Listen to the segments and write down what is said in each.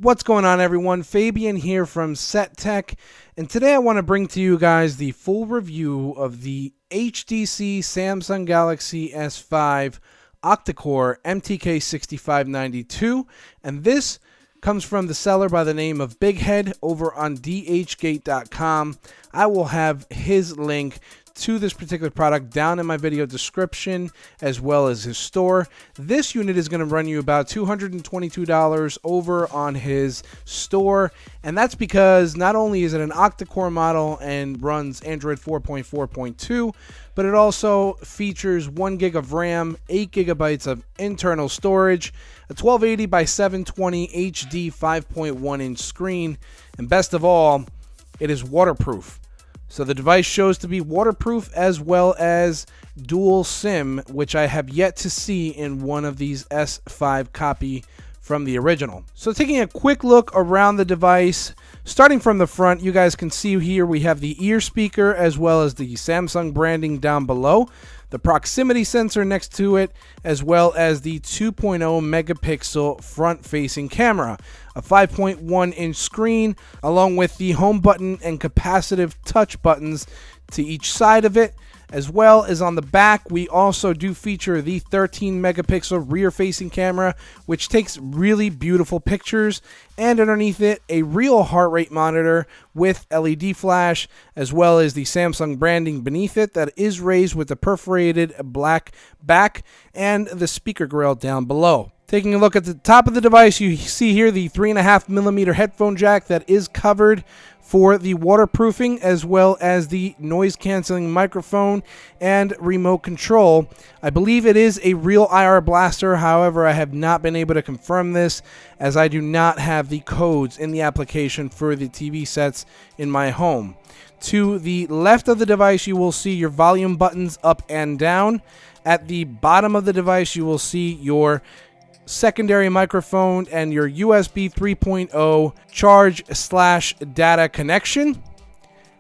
What's going on, everyone? Fabian here from Set Tech, and today I want to bring to you guys the full review of the HTC Samsung Galaxy S5 octa-core MTK6592, and this comes from the seller by the name of Big Head over on DHGate.com. I will have his link to this particular product down in my video description, as well as his store. This unit is going to run you about $222 over on his store, and that's because not only is it an octa-core model and runs Android 4.4.2, but it also features 1 gig of RAM, 8 gigabytes of internal storage, a 1280 by 720 HD 5.1 inch screen, and best of all, it is waterproof. So the device shows to be waterproof as well as dual SIM, which I have yet to see in one of these S5 copy from the original. So taking a quick look around the device, starting from the front, you guys can see here we have the ear speaker as well as the Samsung branding down below, the proximity sensor next to it, as well as the 2.0 megapixel front-facing camera, a 5.1 inch screen, along with the home button and capacitive touch buttons to each side of it. As well as on the back, we also do feature the 13 megapixel rear-facing camera, which takes really beautiful pictures, and underneath it, a real heart rate monitor with LED flash, as well as the Samsung branding beneath it that is raised with a perforated black back, and the speaker grill down below. Taking a look at the top of the device, you see here the 3.5mm headphone jack that is covered for the waterproofing, as well as the noise canceling microphone and remote control. I believe it is a real IR blaster, however I have not been able to confirm this as I do not have the codes in the application for the TV sets in my home. To the left of the device, you will see your volume buttons up and down. At the bottom of the device, you will see your secondary microphone and your USB 3.0 charge/data connection.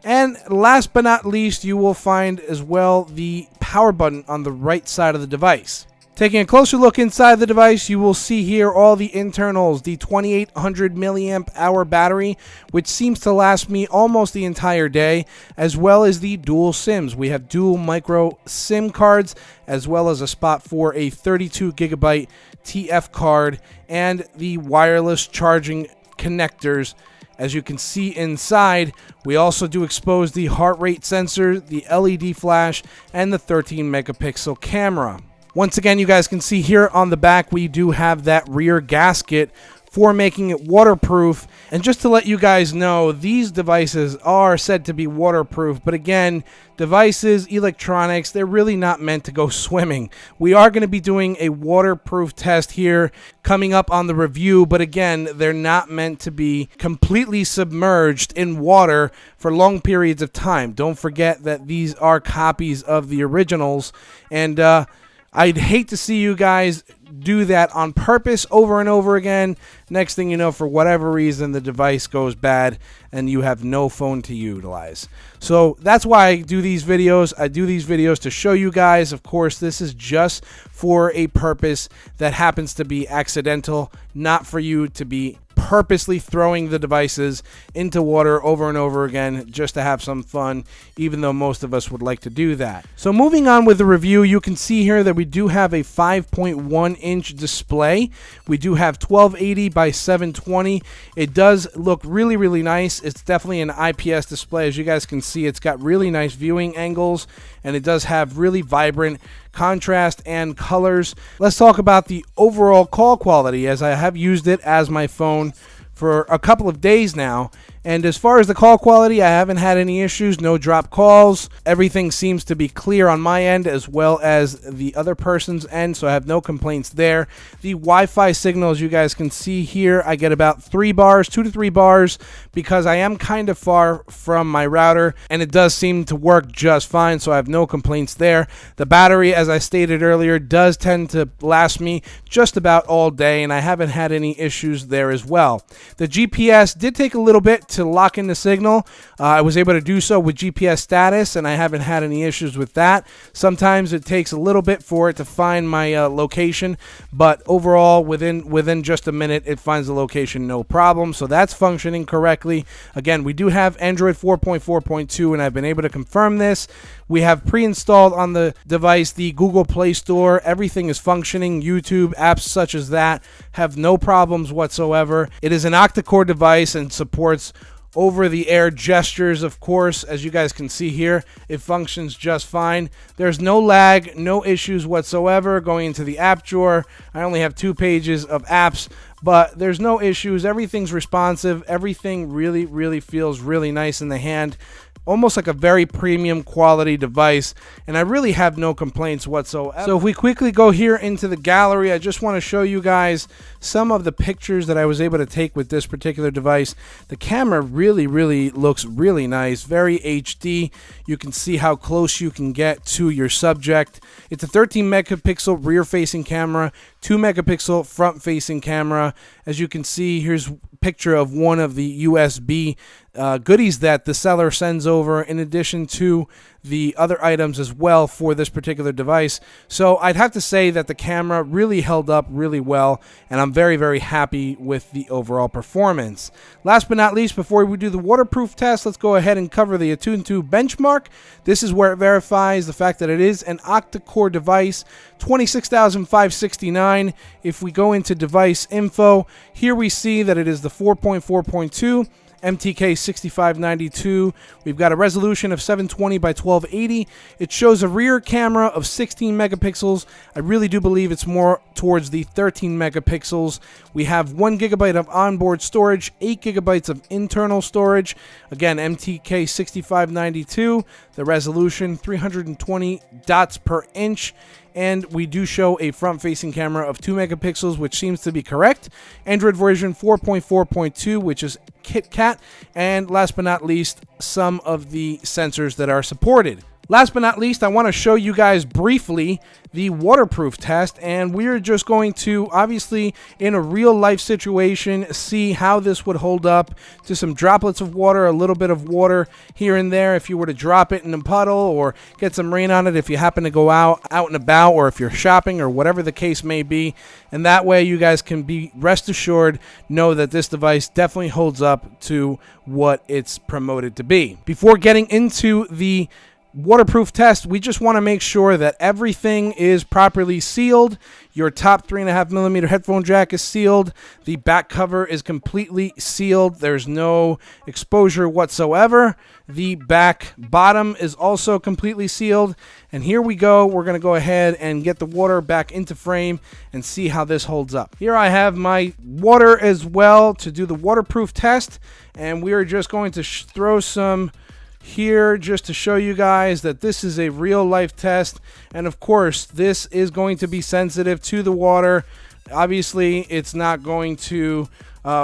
And last but not least, you will find as well the power button on the right side of the device. Taking a closer look inside the device, you will see here all the internals, the 2800 milliamp hour battery, which seems to last me almost the entire day, as well as the dual SIMs. We have dual micro SIM cards, as well as a spot for a 32 gigabyte TF card and the wireless charging connectors. As you can see inside, we also do expose the heart rate sensor, the LED flash, and the 13 megapixel camera. Once again, you guys can see here on the back, we do have that rear gasket for making it waterproof. And just to let you guys know, these devices are said to be waterproof, but again, devices, electronics, they're really not meant to go swimming. We are going to be doing a waterproof test here coming up on the review, but again, they're not meant to be completely submerged in water for long periods of time. Don't forget that these are copies of the originals, and I'd hate to see you guys do that on purpose over and over again. Next thing you know, for whatever reason, the device goes bad and you have no phone to utilize. So that's why I do these videos. I do these videos to show you guys. Of course, this is just for a purpose that happens to be accidental, not for you to be purposely throwing the devices into water over and over again just to have some fun, even though most of us would like to do that. So moving on with the review, you can see here that we do have a 5.1 inch display. We do have 1280 by 720. It does look really, really nice. It's definitely an IPS display. As you guys can see, it's got really nice viewing angles, and it does have really vibrant contrast and colors. Let's talk about the overall call quality, as I have used it as my phone for a couple of days now. And as far as the call quality, I haven't had any issues, no drop calls. Everything seems to be clear on my end as well as the other person's end, so I have no complaints there. The Wi-Fi signal, as you guys can see here, I get about 3 bars, 2 to 3 bars, because I am kind of far from my router, and it does seem to work just fine, so I have no complaints there. The battery, as I stated earlier, does tend to last me just about all day, and I haven't had any issues there as well. The GPS did take a little bit to lock in the signal. I was able to do so with GPS status, and I haven't had any issues with that. Sometimes it takes a little bit for it to find my location, but overall, within just a minute, it finds the location no problem. So that's functioning correctly. Again, we do have Android 4.4.2, and I've been able to confirm this. We have pre-installed on the device the Google Play Store. Everything is functioning. YouTube, apps such as that have no problems whatsoever. It is an octa-core device and supports over-the-air gestures, of course. As you guys can see here, it functions just fine. There's no lag, no issues whatsoever. Going into the app drawer, I only have 2 pages of apps, but there's no issues. Everything's responsive. Everything really feels really nice in the hand. Almost like a very premium quality device, and I really have no complaints whatsoever. So if we quickly go here into the gallery, I just want to show you guys some of the pictures that I was able to take with this particular device. The camera really looks really nice, very HD. You can see how close you can get to your subject. It's a 13 megapixel rear facing camera, 2 megapixel front facing camera. As you can see, here's a picture of one of the USB goodies that the seller sends over, in addition to the other items as well for this particular device. So I'd have to say that the camera really held up really well, and I'm very happy with the overall performance. Last but not least, before we do the waterproof test, let's go ahead and cover the Antutu benchmark. This is where it verifies the fact that it is an octa-core device, 26,569. If we go into device info, here we see that it is the 4.4.2 MTK6592. We've got a resolution of 720 by 1280. It shows a rear camera of 16 megapixels. I really do believe it's more towards the 13 megapixels. We have 1 gigabyte of onboard storage, 8 gigabytes of internal storage. Again, MTK6592. The resolution 320 dots per inch. And we do show a front-facing camera of 2 megapixels, which seems to be correct. Android version 4.4.2, which is KitKat. And last but not least, some of the sensors that are supported. Last but not least, I want to show you guys briefly the waterproof test, and we're just going to, obviously, in a real-life situation, see how this would hold up to some droplets of water, a little bit of water here and there if you were to drop it in a puddle or get some rain on it if you happen to go out and about, or if you're shopping or whatever the case may be. And that way you guys can be rest assured, know that this device definitely holds up to what it's promoted to be. Before getting into the waterproof test, we just want to make sure that everything is properly sealed. Your top 3.5mm headphone jack is sealed. The back cover is completely sealed. There's no exposure whatsoever. The back bottom is also completely sealed. And here we go. We're going to go ahead and get the water back into frame and see how this holds up. Here I have my water as well to do the waterproof test. And we are just going to throw some here just to show you guys that this is a real life test, and of course this is going to be sensitive to the water. Obviously it's not going to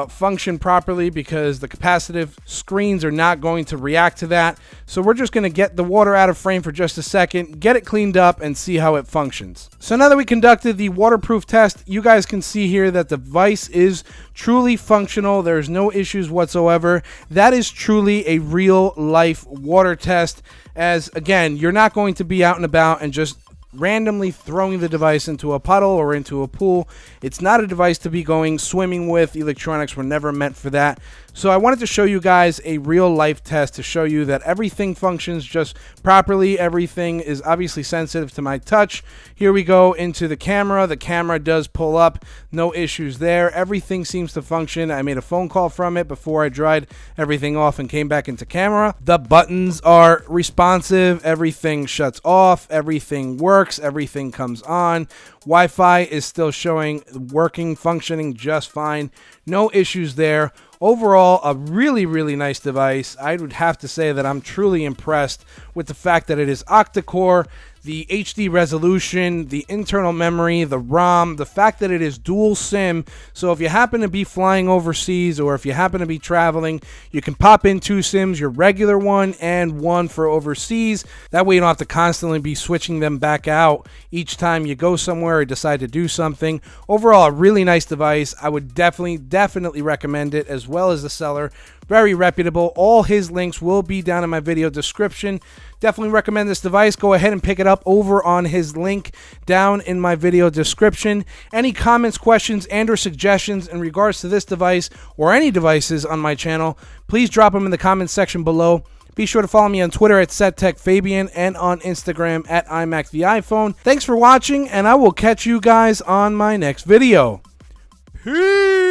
function properly because the capacitive screens are not going to react to that. So we're just going to get the water out of frame for just a second, get it cleaned up, and see how it functions. So now that we conducted the waterproof test, you guys can see here that the device is truly functional. There's no issues whatsoever. That is truly a real life water test, as again, you're not going to be out and about and just randomly throwing the device into a puddle or into a pool. It's not a device to be going swimming with. Electronics were never meant for that. So I wanted to show you guys a real life test to show you that everything functions just properly. Everything is obviously sensitive to my touch. Here we go into the camera. The camera does pull up. No issues there. Everything seems to function. I made a phone call from it before I dried everything off and came back into camera. The buttons are responsive. Everything shuts off. Everything works. Everything comes on. Wi-Fi is still showing working, functioning just fine. No issues there. Overall, a really nice device. I would have to say that I'm truly impressed with the fact that it is octa-core, the HD resolution, the internal memory, the ROM, the fact that it is dual SIM. So if you happen to be flying overseas or if you happen to be traveling, you can pop in 2 SIMs, your regular one and one for overseas. That way you don't have to constantly be switching them back out each time you go somewhere or decide to do something. Overall, a really nice device. I would definitely recommend it, as well as the seller, Very reputable. All his links will be down in my video description. Definitely recommend this device. Go ahead and pick it up over on his link down in my video description. Any comments, questions, and or suggestions in regards to this device or any devices on my channel, please drop them in the comments section below. Be sure to follow me on Twitter at SetTechFabian and on Instagram at iMacTheIPhone. Thanks for watching, and I will catch you guys on my next video. Peace!